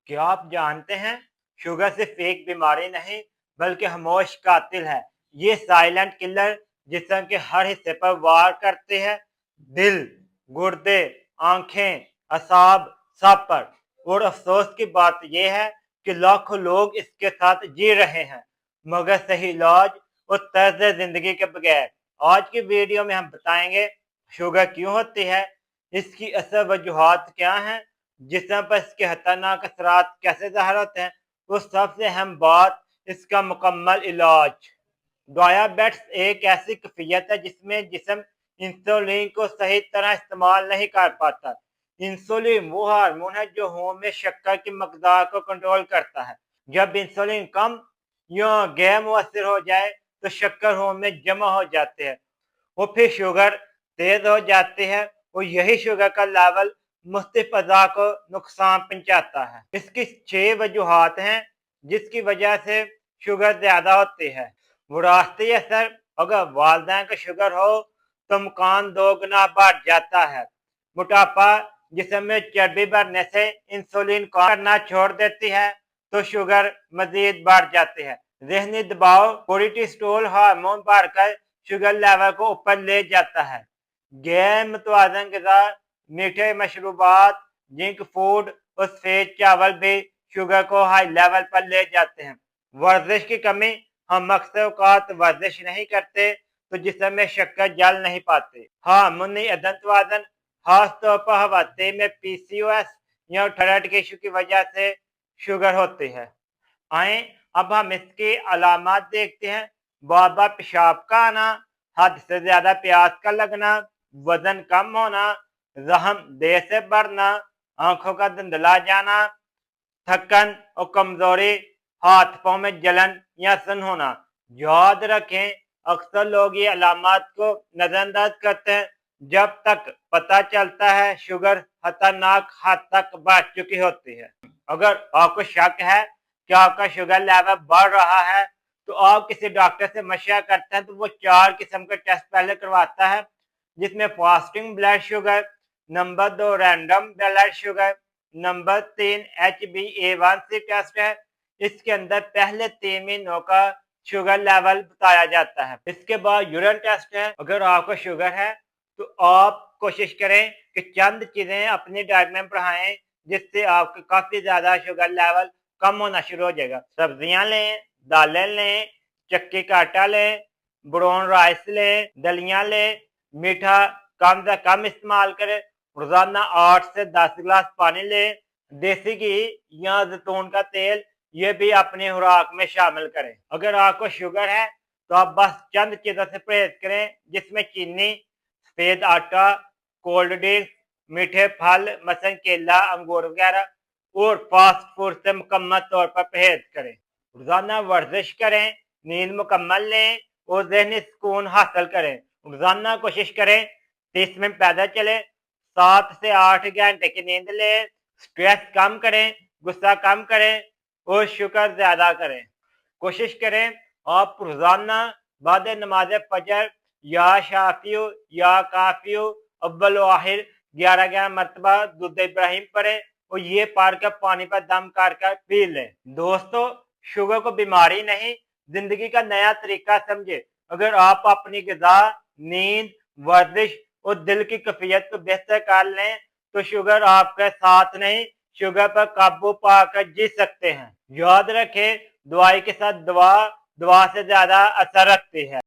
क्या आप जानते हैं शुगर सिर्फ एक बीमारी नहीं बल्कि खामोश कातिल है। ये साइलेंट किलर जिस्म के हर हिस्से पर वार करते हैं। दिल, गुर्दे, आंखें, असाब, सब पर। और अफसोस की बात यह है कि लाखों लोग इसके साथ जी रहे हैं मगर सही इलाज और तर्ज जिंदगी के बगैर। आज की वीडियो में हम बताएंगे शुगर क्यों होती है, इसकी असल वजूहात क्या हैं, जिस्म पर इसके खतरनाक असरात कैसे ज़ाहिर होते हैं, वो सबसे अहम बात इसका मुकम्मल इलाज। डायबिटीज एक ऐसी कैफियत है जिसमें जिस्म इंसुलिन को सही तरह इस्तेमाल नहीं कर पाता। इंसुलिन वो हार्मोन है जो खून में शक्कर की मकदार को कंट्रोल करता है। जब इंसुलिन कम या गैर मुअस्सिर हो जाए तो शक्कर खून में जमा हो जाते हैं और फिर शुगर तेज हो जाती है और यही शुगर का लेवल मुख्तलिफ अज़ा को नुकसान पहुंचाता है। इसकी 6 वजूहात हैं जिसकी वजह से शुगर ज्यादा होती है। विरासती असर, अगर वालिदैन को शुगर हो तो मकान 2 गुना बढ़ जाता है। मोटापा, जिस्म में चर्बी बढ़ने से इंसुलिन काम करना छोड़ देती है तो शुगर मजीद बढ़ जाती है। ज़हनी दबाव, कोर्टिसोल हार्मोन बढ़कर शुगर लेवल को ऊपर ले जाता है। गैर मुतवाज़न ग़िज़ा, मीठे मशरूबात, जंक फूड और सफेद चावल भी शुगर को हाई लेवल पर ले जाते हैं। वर्जिश की कमी, हम अक्सर औकात वर्जिश नहीं करते तो जिस्म में शक्कर जल नहीं पाते। हार्मोनी अदम तवाज़ुन, खासतौर पर खवातीन में PCOS या थायराइड के इशू की वजह से शुगर होती है। आए अब हम इसकी अलामत देखते हैं। बार बार पेशाब का आना, हद से ज्यादा प्यास का लगना, वजन कम होना, जहम देर से बढ़ना, आंखों का धुंधला जाना, थकन और कमजोरी, हाथ पांव में जलन या सन होना। याद रखें, अक्सर लोग ये अलामत को नजरअंदाज करते हैं जब तक पता चलता है शुगर खतरनाक हद तक बढ़ चुकी होती है। अगर आपको शक है कि आपका शुगर लेवल बढ़ रहा है तो आप किसी डॉक्टर से मशवरा करते हैं तो वो 4 किस्म के टेस्ट पहले करवाता है, जिसमें fasting blood sugar, number 2 random blood sugar, number 3 HbA1c test है। इसके अंदर पहले 3 महीनों का शुगर लेवल बताया जाता है। इसके बाद यूरिन टेस्ट है। अगर आपको शुगर है तो आप कोशिश करें कि चंद चीजें अपनी डाइट में बढ़ाएं जिससे आपका काफी ज्यादा शुगर लेवल कम होना शुरू हो जाएगा। सब्जियां लें, दालें लें, चक्की का आटा लें, ब्राउन राइस लें, दलियां लें, मीठा कम से कम इस्तेमाल करें, रोजाना 8 से 10 गिलास पानी लें, देसी घी या जैतून का तेल ये भी अपनी खुराक में शामिल करें। अगर आपको शुगर है तो आप बस चंद चीजों से परहेज करें जिसमें चीनी, सफेद आटा, कोल्ड ड्रिंक्स, मीठे फल मसलन केला, अंगूर वगैरह और फास्ट फूड से मुकम्मल तौर पर परहेज करें। रोजाना वर्जिश करें, नींद मुकम्मल लें और ज़हनी सुकून हासिल करें। रोजाना कोशिश करें 30 मिनट पैदल चलें, 7 से 8 घंटे की नींद लें, स्ट्रेस कम करें, गुस्सा कम करें और शुक्र ज्यादा करें। कोशिश करें आप रोजाना बाद नमाज फजर या शाफियो या काफियो अव्वल व आखिर 11 मरतबा दुरूद इब्राहिम पढ़ें और ये पढ़ कर पानी पर दम कर पी लें। दोस्तों, शुगर को बीमारी नहीं, जिंदगी का नया तरीका समझे। अगर आप अपनी ग़िज़ा, नींद, वर्जिश और दिल की कैफियत को बेहतर कर लें तो शुगर आपके साथ नहीं, शुगर पर काबू पाकर जी सकते हैं। याद रखें, दवाई के साथ दवा से ज्यादा असर रखती है।